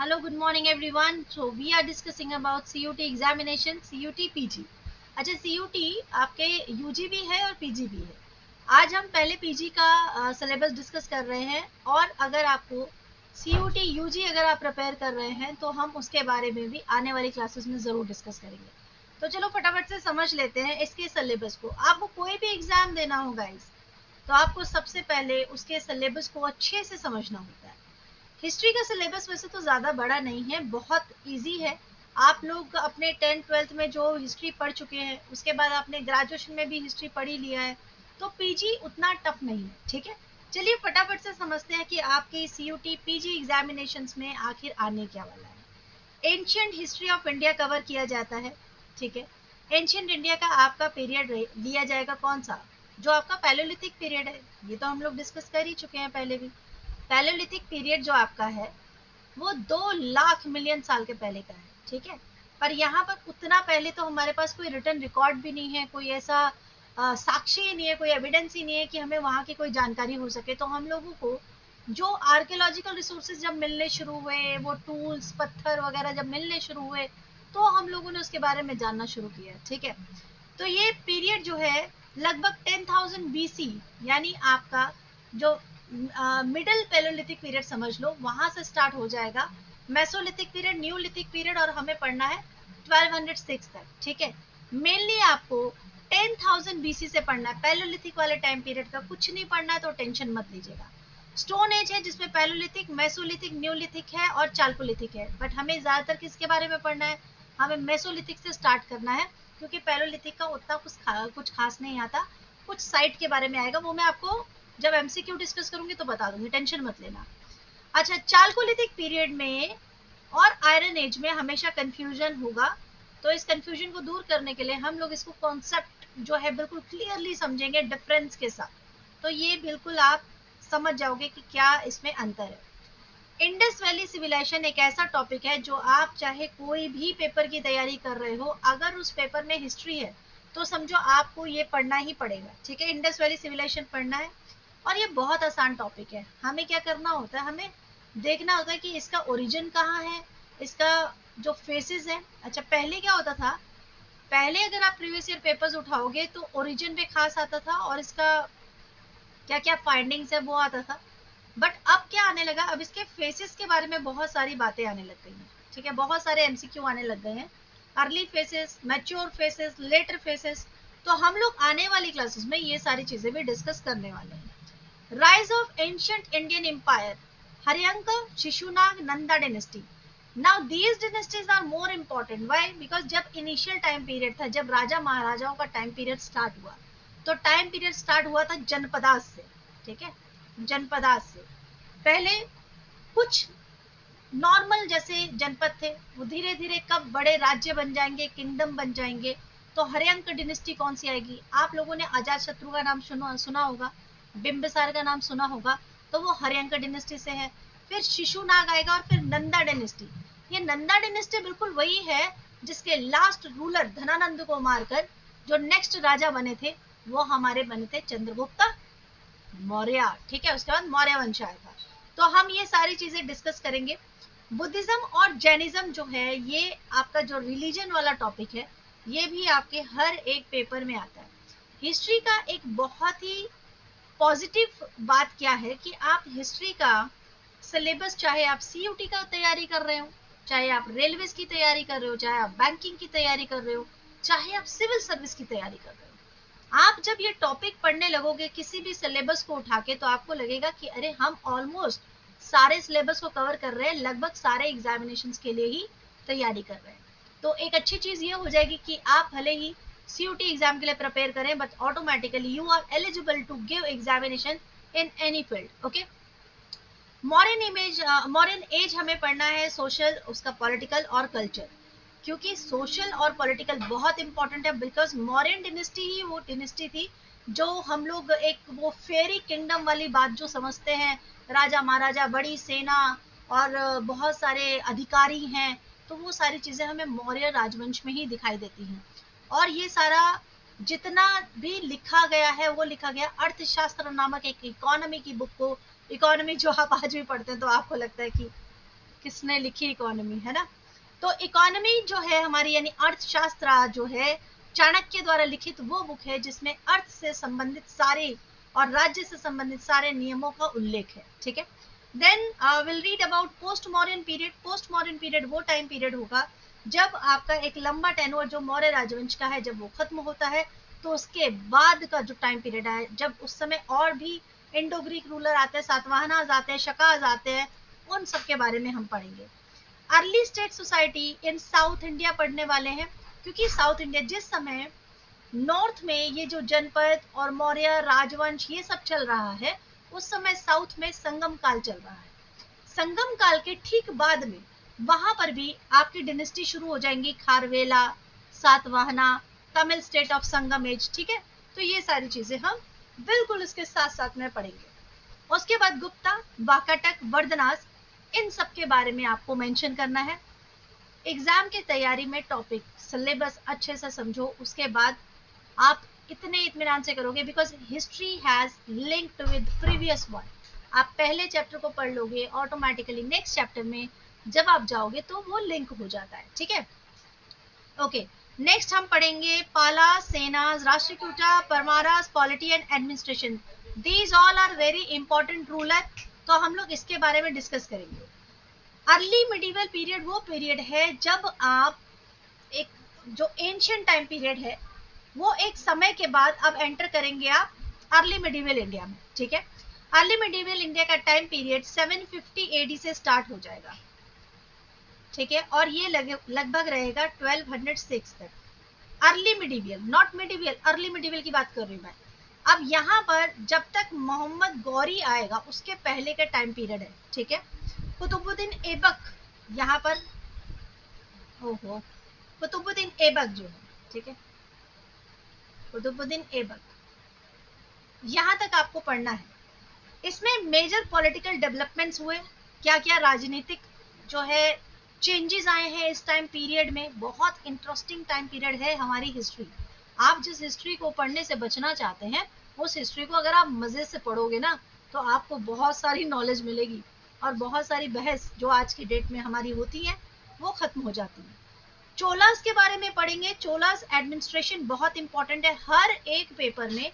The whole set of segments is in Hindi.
Hello, good morning everyone. So we are discussing about CUT examination, CUT PG. अच्छा, CUT आपके UG भी है और PG भी है. आज हम पहले PG का सिलेबस डिस्कस कर रहे हैं और अगर आपको CUT UG अगर आप प्रिपेयर कर रहे हैं तो हम उसके बारे में भी आने वाली क्लासेस में ज़रूर डिस्कस करेंगे. तो चलो फटाफट से समझ लेते हैं इसके सिलेबस को. आपको कोई भी एग्जाम देना हो गाइस, तो आपको सबसे पहले उसके सिलेबस को अच्छे से समझना होता है. हिस्ट्री का सिलेबस वैसे तो ज़्यादा बड़ा नहीं है, बहुत इजी है. आप लोग अपने 10th-12th में जो हिस्ट्री पढ़ चुके हैं, उसके बाद आपने ग्रेजुएशन में भी हिस्ट्री पढ़ी लिया है, तो पीजी उतना टफ नहीं है. ठीक है, चलिए फटाफट से समझते हैं कि आपके CUT पीजी एग्जामिनेशंस में आखिर आने क्या वाला है. Ancient history of India cover किया जाता है. ठीक है, एंशियंट इंडिया का आपका पीरियड लिया जाएगा कौन सा, जो आपका पैलोलिथिक पीरियड है. ये तो हम लोग डिस्कस कर ही चुके हैं पहले भी. पैलोलिथिक पीरियड जो आपका है वो 2 लाख मिलियन साल के पहले का है. ठीक है, पर यहाँ पर उतना पहले तो हमारे पास कोई रिटर्न रिकॉर्ड भी नहीं है, कोई ऐसा साक्ष्य ही नहीं है, कोई एविडेंस ही नहीं है कि हमें वहाँ की कोई जानकारी हो सके. तो हम लोगों को जो आर्कियोलॉजिकल रिसोर्सेज जब मिलने शुरू हुए, वो टूल्स पत्थर वगैरह जब मिलने शुरू हुए, तो हम लोगों ने उसके बारे में जानना शुरू किया. ठीक है, तो ये पीरियड जो है लगभग 10,000 BC, यानी आपका जो मिडिल पैलोलिथिक पीरियड समझ लो, वहां से स्टार्ट हो जाएगा मेसोलिथिक पीरियड, न्यूलिथिक पीरियड, और हमें पढ़ना है 1206 तक. ठीक है, मेनली आपको 10,000 BC से पढ़ना है. पैलोलिथिक वाले टाइम पीरियड का कुछ नहीं पढ़ना है, तो टेंशन मत लीजिएगा. स्टोन एज है जिसमें पैलोलिथिक, मेसोलिथिक, न्यूलिथिक है और चाल्कोलिथिक है, बट हमें ज्यादातर किसके बारे में पढ़ना है, हमें मेसोलिथिक से स्टार्ट करना है, क्योंकि पैलोलिथिक का उतना कुछ खास नहीं आता. कुछ साइट के बारे में आएगा, वो मैं आपको जब MCQ डिस्कस करूंगी तो बता दूंगी, टेंशन मत लेना. अच्छा, चाल्कोलिथिक पीरियड में और आयरन एज में हमेशा कंफ्यूजन होगा, तो इस कंफ्यूजन को दूर करने के लिए हम लोग इसको कॉन्सेप्ट जो है बिल्कुल क्लियरली समझेंगे डिफरेंस के साथ. तो ये बिल्कुल आप समझ जाओगे कि क्या इसमें अंतर है. इंडस वैली सिविलाइजेशन एक ऐसा टॉपिक है जो आप चाहे कोई भी पेपर की तैयारी कर रहे हो, अगर उस पेपर में हिस्ट्री है तो समझो आपको ये पढ़ना ही पड़ेगा. ठीक है, इंडस वैली सिविलाइजेशन पढ़ना है और ये बहुत आसान टॉपिक है. हमें क्या करना होता है, हमें देखना होता है कि इसका ओरिजिन कहाँ है, इसका जो फेसेस है. अच्छा, पहले क्या होता था, पहले अगर आप प्रीवियस ईयर पेपर्स उठाओगे तो ओरिजिन पे खास आता था और इसका क्या क्या फाइंडिंग्स है वो आता था. बट अब क्या आने लगा, अब इसके फेसेस के बारे में बहुत सारी बातें आने लग गई हैं. ठीक है, बहुत सारे MCQ आने लग गए हैं. Early phases, mature phases, later phases. तो हम लोग आने वाली क्लासेस में ये सारी चीजें भी डिस्कस करने वाले हैं. Rise of ancient Indian empire, Haryanka, Shishunag, Nanda dynasty. Now these dynasties are more important. Why? Because जब initial time period था, जब राजा महाराजाओं का time period start हुआ, तो time period start हुआ था जनपदास से. ठीक है, जनपदास से पहले कुछ नॉर्मल जैसे जनपद थे, वो धीरे धीरे कब बड़े राज्य बन जाएंगे, किंगडम बन जाएंगे. तो हर्यंक डिनेस्टी कौन सी आएगी, आप लोगों ने अजात शत्रु का नाम सुना होगा, बिंबिसार का नाम सुना होगा, तो वो हर्यंक डिनेस्टी से है. फिर शिशुनाग आएगा और फिर नंदा डिनेस्टी. ये नंदा डिनेस्टी बिल्कुल वही है जिसके लास्ट रूलर धनानंद को मारकर जो नेक्स्ट राजा बने थे वो हमारे बने थे चंद्रगुप्त मौर्य. ठीक है, उसके बाद मौर्य वंश आया था. तो हम ये सारी चीजें डिस्कस करेंगे. बुद्धिज्म और जैनिज्म जो है, ये आपका जो रिलीजन वाला टॉपिक है, ये भी आपके हर एक पेपर में आता है. हिस्ट्री का एक बहुत ही पॉजिटिव बात क्या है कि आप हिस्ट्री का सिलेबस, चाहे आप CUT का तैयारी कर रहे हो, चाहे आप रेलवे की तैयारी कर रहे हो, चाहे आप बैंकिंग की तैयारी कर रहे हो, चाहे आप सिविल सर्विस की तैयारी कर रहे हो, आप जब ये टॉपिक पढ़ने लगोगे किसी भी सिलेबस को उठा के, तो आपको लगेगा कि अरे हम ऑलमोस्ट सारे सिलेबस को कवर कर रहे हैं, लगभग सारे एग्जामिनेशन के लिए ही तैयारी कर रहे हैं. तो एक अच्छी चीज ये हो जाएगी कि आप भले ही CUT एग्जाम के लिए प्रिपेयर करें, but automatically you are eligible to give examination in any field. Okay, modern age हमें पढ़ना है सोशल, उसका पॉलिटिकल और कल्चर, क्योंकि सोशल और पॉलिटिकल बहुत इंपॉर्टेंट है. बिकॉज मॉडर्न डिनेस्टी ही वो डिनेस्टी थी जो हम लोग एक वो फेरी किंगडम वाली बात जो समझते हैं, राजा महाराजा, बड़ी सेना और बहुत सारे अधिकारी हैं, तो वो सारी चीजें हमें मौर्य राजवंश में ही दिखाई देती हैं. और ये सारा जितना भी लिखा गया है वो लिखा गया अर्थशास्त्र नामक एक इकोनॉमी की बुक को. इकोनॉमी जो आप आज भी पढ़ते हैं तो आपको लगता है कि किसने लिखी इकोनॉमी, है ना। तो इकोनॉमी जो है हमारी यानी अर्थशास्त्र जो है चाणक्य द्वारा लिखित वो बुक है जिसमें अर्थ से संबंधित सारे और राज्य से संबंधित सारे नियमों का उल्लेख है, ठीक है। Then will read about post modern period. Post modern period वो टाइम पीरियड होगा जब आपका एक लंबा टेन्योर जो मौर्य राजवंश का है जब वो खत्म होता है, तो उसके बाद का जो टाइम पीरियड है जब उस समय और भी इंडो ग्रीक रूलर आते हैं, सातवाहनाज आते हैं, शकाज आते हैं, उन सब के बारे में हम पढ़ेंगे। Early state society in south India पढ़ने वाले हैं, क्योंकि साउथ इंडिया जिस समय नॉर्थ में ये जो जनपद और मौर्य राजवंश ये सब चल रहा है, उस समय साउथ में संगम काल चल रहा है। संगम काल के ठीक बाद में वहां पर भी आपकी डिनेस्टी शुरू हो जाएंगी, Kharavela, Satavahana, Tamil state of Sangam age, ठीक है। तो ये सारी चीजें हम बिल्कुल इसके साथ साथ में पढ़ेंगे। उसके बाद गुप्ता, वाकाटक, वर्धनास, इन सब के बारे में आपको मेंशन करना है। एग्जाम की तैयारी में टॉपिक सिलेबस अच्छे से समझो, उसके बाद आप इतने इत्मीनान से करोगे, because history has linked with previous one. आप पहले चैप्टर को पढ़ लोगे, ऑटोमेटिकली नेक्स्ट चैप्टर में जब आप जाओगे तो वो लिंक हो जाता है, ठीक है। ओके, नेक्स्ट हम पढ़ेंगे Pala, Senas, Rashtrakuta, Paramaras, polity and administration. These all are very important ruler, तो हम लोग इसके बारे में डिस्कस करेंगे। अर्ली मिडिवल पीरियड वो पीरियड है जब आप एक जो एंशियंट टाइम पीरियड है वो एक समय के बाद अब एंटर करेंगे आप अर्ली मिडिवल इंडिया में, ठीक है। अर्ली मिडिवल इंडिया का टाइम पीरियड 750 एडी से स्टार्ट हो जाएगा, ठीक है, और ये लगभग रहेगा 1206 तक। Early medieval, not medieval, early medieval की बात कर रही हूँ मैं। अब यहाँ पर जब तक मोहम्मद गौरी आएगा उसके पहले का टाइम पीरियड है, ठीक है। कुतुबुद्दीन ऐबक यहाँ पर, ओहो, कुतुबुद्दीन ऐबक जो है, ठीक है, कुतुबुद्दीन ऐबक, यहाँ तक आपको पढ़ना है। इसमें मेजर पॉलिटिकल डेवलपमेंट्स हुए, क्या क्या राजनीतिक जो है चेंजेस आए हैं इस टाइम पीरियड में। बहुत इंटरेस्टिंग टाइम पीरियड है हमारी हिस्ट्री। आप जिस हिस्ट्री को पढ़ने से बचना चाहते हैं उस हिस्ट्री को अगर आप मजे से पढ़ोगे ना तो आपको बहुत सारी नॉलेज मिलेगी और बहुत सारी बहस जो आज की डेट में हमारी होती है वो खत्म हो जाती है। चोलास के बारे में पढ़ेंगे। चोलास एडमिनिस्ट्रेशन बहुत इंपॉर्टेंट है, हर एक पेपर में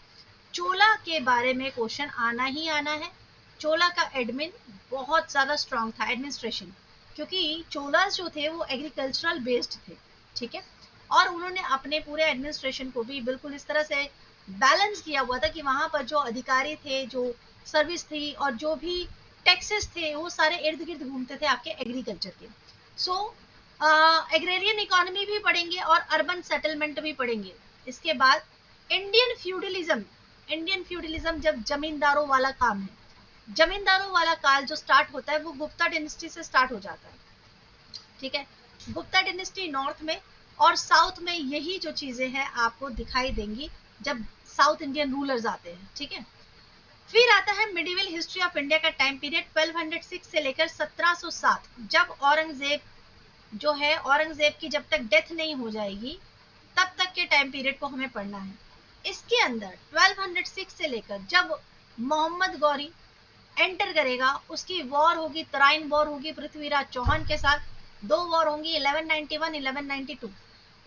चोला के बारे में क्वेश्चन आना ही आना है। चोला का एडमिन बहुत ज्यादा स्ट्रांग था, एडमिनिस्ट्रेशन, क्योंकि चोलास जो थे वो एग्रीकल्चरल बेस्ड थे, ठीक है, और उन्होंने अपने पूरे एडमिनिस्ट्रेशन को भी बिल्कुल इस तरह से बैलेंस किया हुआ था कि वहां पर जो अधिकारी थे, जो सर्विस थी और जो भी टैक्सेस थे वो सारे इर्द गिर्द घूमते थे आपके एग्रीकल्चर के। सो एग्रेरियन इकोनॉमी भी पढ़ेंगे और अर्बन सेटलमेंट भी पढ़ेंगे। इसके बाद इंडियन फ्यूडलिज्म, इंडियन फ्यूडलिज्म जब जमींदारों वाला काम है, जमींदारों वाला काल जो स्टार्ट होता है वो गुप्ता डिनेस्टी से स्टार्ट हो जाता है, ठीक है। गुप्ता डिनेस्टी नॉर्थ में और साउथ में यही जो चीजें हैं आपको दिखाई देंगी जब साउथ इंडियन रूलर्स आते हैं, ठीक है। फिर आता है मिडिवल हिस्ट्री ऑफ इंडिया का टाइम पीरियड 1206 से लेकर 1707, जब औरंगजेब जो है, औरंगजेब की जब तक डेथ नहीं हो जाएगी तब तक के टाइम पीरियड को हमें पढ़ना है। इसके अंदर 1206 से लेकर जब मोहम्मद गौरी एंटर करेगा, उसकी वॉर होगी, तराइन वॉर होगी पृथ्वीराज चौहान के साथ, दो वॉर होंगी 1191 1192।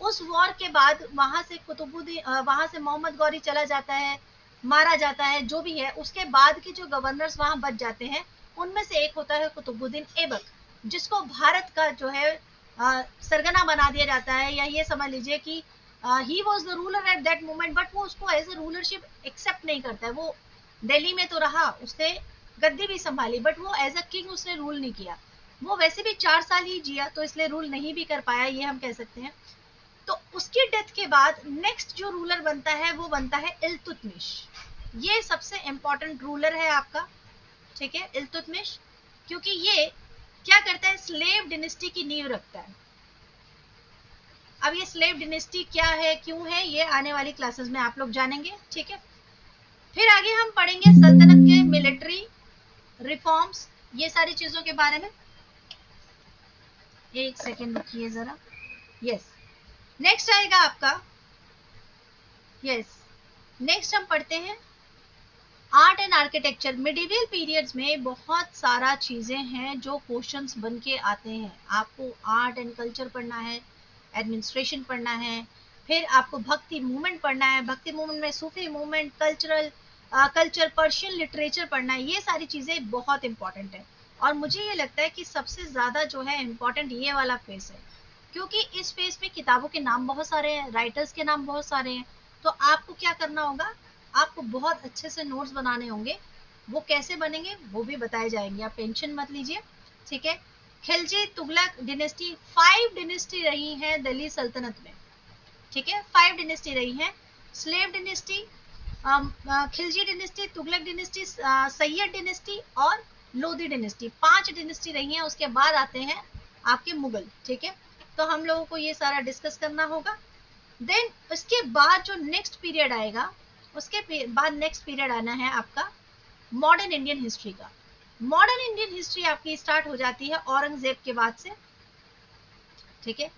उस वॉर के बाद वहां से वहां से मोहम्मद गौरी चला जाता है, मारा जाता है, जो भी है। उसके बाद के जो गवर्नर्स वहां बच जाते हैं उनमें से एक होता है कुतुबुद्दीन ऐबक, जिसको भारत का जो है सरगना बना दिया जाता है, या ये समझ लीजिए कि he was the ruler at that moment, but वो उसको एज ए रूलरशिप एक्सेप्ट नहीं करता है। वो दिल्ली में तो रहा, उसने गद्दी भी संभाली, बट वो एज अ किंग उसने रूल नहीं किया। वो वैसे भी 4 साल ही जिया तो इसलिए रूल नहीं भी कर पाया, ये हम कह सकते हैं। तो उसकी डेथ के बाद नेक्स्ट जो रूलर बनता है वो बनता है इल्तुतमिश। ये सबसे इंपॉर्टेंट रूलर है आपका, ठीक है, इल्तुतमिश, क्योंकि ये क्या करता है, स्लेव डिनेस्टी की नींव रखता है। अब ये स्लेव डिनेस्टी क्या है, क्यों है, ये आने वाली क्लासेस में आप लोग जानेंगे, ठीक है। फिर आगे हम पढ़ेंगे सल्तनत के मिलिट्री रिफॉर्म्स, ये सारी चीजों के बारे में। एक सेकेंड रुकिए जरा। यस, नेक्स्ट आएगा आपका, यस, नेक्स्ट हम पढ़ते हैं art and architecture, medieval periods में बहुत सारा चीजें हैं जो क्वेश्चंस बन के आते हैं। आपको आर्ट एंड कल्चर पढ़ना है, एडमिनिस्ट्रेशन पढ़ना है, फिर आपको भक्ति मूवमेंट पढ़ना है, भक्ति मूवमेंट में सूफी मूवमेंट, कल्चर पर्शियन लिटरेचर पढ़ना है। ये सारी चीजें बहुत इंपॉर्टेंट है और मुझे ये लगता है कि सबसे ज्यादा जो है इम्पोर्टेंट ये वाला फेस है, क्योंकि इस फेस में किताबों के नाम बहुत सारे हैं, राइटर्स के नाम बहुत सारे हैं। तो आपको क्या करना होगा, आपको बहुत अच्छे से नोट्स बनाने होंगे। वो कैसे बनेंगे वो भी बताए जाएंगे, आप टेंशन मत लीजिए, ठीक है। खिलजी तुगलक डिनेस्टी, 5 डिनेस्टी रही है दिल्ली सल्तनत में, ठीक है, 5 डिनेस्टी रही है। Slave dynasty, Khilji dynasty, Tughlaq dynasty, Syed dynasty और लोधी डिनेस्टी, 5 डिनेस्टी रही हैं। उसके बाद आते हैं आपके मुगल, ठीक है। तो हम लोगों को ये सारा डिस्कस करना होगा। देन उसके बाद जो नेक्स्ट पीरियड आएगा, उसके बाद नेक्स्ट पीरियड आना है आपका मॉडर्न इंडियन हिस्ट्री का। मॉडर्न इंडियन हिस्ट्री आपकी स्टार्ट हो जाती है औरंगजेब के बाद से, ठीक है।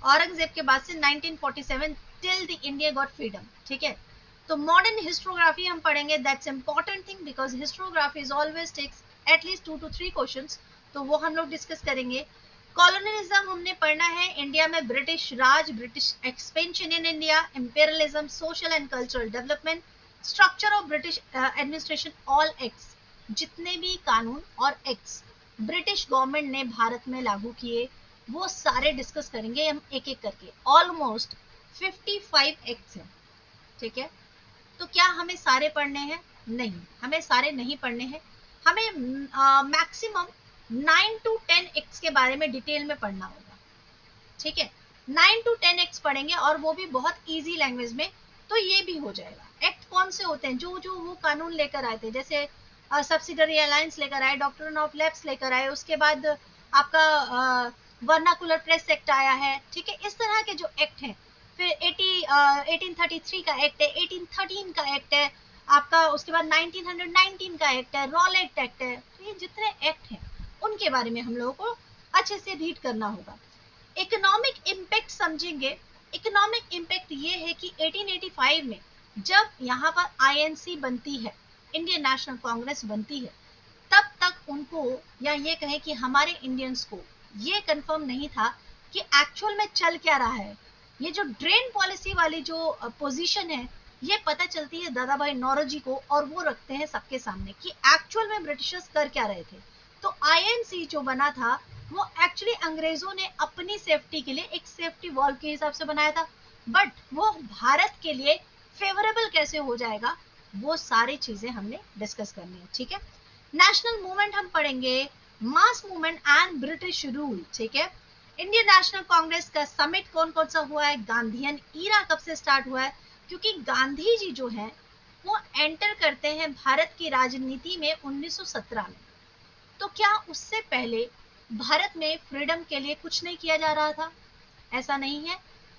औरंगजेब के बाद से 1947 till the India got freedom, ठीक है। तो मॉडर्न हिस्टोग्राफी हम पढ़ेंगे, that's important thing because historiography is always takes at least 2 to 3 questions, तो वो हम लोग डिस्कस करेंगे। कॉलोनियलिज्म हमने पढ़ना है, इंडिया में British Raj, British expansion in India, imperialism, social and cultural development, structure of British administration, all acts, जितने भी कानून और एक्ट्स ब्रिटिश गवर्नमेंट ने भारत में लागू किए वो सारे डिस्कस करेंगे हम एक एक करके। ऑलमोस्ट 55 एक्ट्स हैं, ठीक है। तो क्या हमें सारे पढ़ने हैं? नहीं, हमें सारे नहीं पढ़ने हैं। हमें मैक्सिमम 9 to 10 एक्ट्स के बारे में डिटेल में पढ़ना होगा, ठीक है। 9 to 10 एक्ट्स पढ़ेंगे और वो भी बहुत इजी लैंग्वेज में, तो ये भी हो जाएगा। एक्ट कौन से होते हैं? जो जो वो कानून लेकर आए थे, जैसे सब्सिडरी अलायंस लेकर आए, डॉक्ट्रिन ऑफ लैप्स लेकर आए, उसके बाद आपका वर्नाकुलर प्रेस एक्ट आया है, ठीक है। इस तरह के जो एक्ट हैं, फिर 1833 का एक्ट है, 1813 का एक्ट है आपका, उसके बाद 1919 का एक्ट है, रॉलेट एक्ट है। तो ये जितने एक्ट हैं उनके बारे में हम लोगों को अच्छे से रीड करना होगा। इकोनॉमिक इम्पैक्ट समझेंगे। इकोनॉमिक इम्पैक्ट ये है कि 1885 में जब यहाँ पर आईएनसी बनती है, इंडियन नेशनल कांग्रेस बनती है, तब तक उनको, या ये कहें कि हमारे इंडियंस को ये कंफर्म नहीं था कि एक्चुअल में चल क्या रहा है। ये जो ड्रेन पॉलिसी वाली जो पोजीशन है, ये पता चलती है दादा भाई नौरोजी को, और वो रखते हैं सबके सामने कि एक्चुअल में ब्रिटिशर्स कर क्या रहे थे। तो आईएनसी जो बना था वो एक्चुअली अंग्रेजों ने अपनी सेफ्टी के लिए एक सेफ्टी वॉल्व के हिसाब से बनाया था, बट वो भारत के लिए फेवरेबल कैसे हो जाएगा, वो सारी चीजें हमने डिस्कस करनी है, ठीक है। नेशनल मूवमेंट हम पढ़ेंगे, mass movement and British rule, ठीक है। इंडियन नेशनल कांग्रेस का समिट कौन कौन सा हुआ है, गांधीयन ईरा कब से स्टार्ट हुआ है, क्योंकि गांधी जी जो है वो एंटर करते हैं भारत की राजनीति में 1917 में। तो क्या उससे पहले भारत में फ्रीडम के लिए कुछ नहीं किया जा रहा था? ऐसा नहीं है।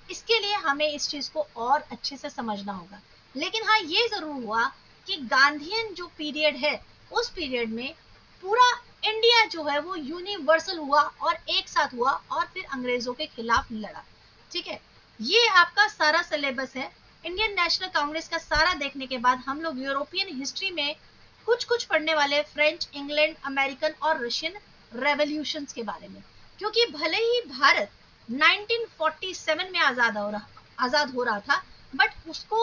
इसके लिए हमें इस चीज को और अच्छे से समझना होगा। लेकिन हाँ, ये जरूर हुआ कि गांधीयन जो पीरियड है, उस पीरियड में पूरा इंडिया जो है वो यूनिवर्सल हुआ और एक साथ हुआ और फिर अंग्रेजों के खिलाफ लड़ा, ठीक है। ये आपका सारा सिलेबस है। इंडियन नेशनल कांग्रेस का सारा देखने के बाद हम लोग यूरोपियन हिस्ट्री में कुछ कुछ पढ़ने वाले, फ्रेंच, इंग्लैंड, अमेरिकन और रशियन रेवोल्यूशंस के बारे में, क्योंकि भले ही भारत 1947 में आजाद हो रहा था, बट उसको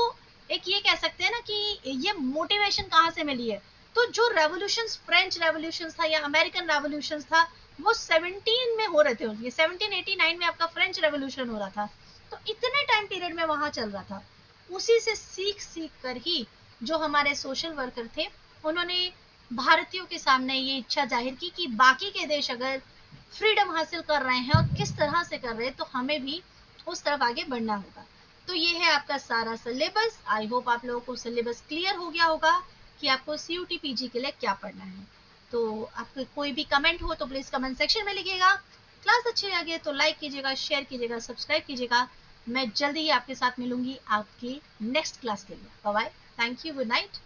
एक ये कह सकते हैं ना कि ये मोटिवेशन कहाँ से मिली है, तो जो रेवोल्यूशंस, फ्रेंच रेवोल्यूशंस था या अमेरिकन रेवोल्यूशंस था, वो 17 में हो रहे थे। ये 1789 में आपका फ्रेंच रेवोल्यूशन हो रहा था, तो इतने टाइम पीरियड में वहां चल रहा था। उसी से सीख कर ही जो हमारे सोशल वर्कर थे, उन्होंने भारतीयों के सामने ये इच्छा जाहिर की कि बाकी के देश अगर फ्रीडम हासिल कर रहे हैं और किस तरह से कर रहे हैं, तो हमें भी उस तरफ आगे बढ़ना होगा। तो ये है आपका सारा सिलेबस। आई होप आप लोगों को सिलेबस क्लियर हो गया होगा कि आपको CUT PG के लिए क्या पढ़ना है। तो आपको कोई भी कमेंट हो तो प्लीज कमेंट सेक्शन में लिखिएगा। क्लास अच्छी लगे तो लाइक कीजिएगा, शेयर कीजिएगा, सब्सक्राइब कीजिएगा। मैं जल्दी ही आपके साथ मिलूंगी आपकी नेक्स्ट क्लास के लिए। Bye bye, thank you, good night.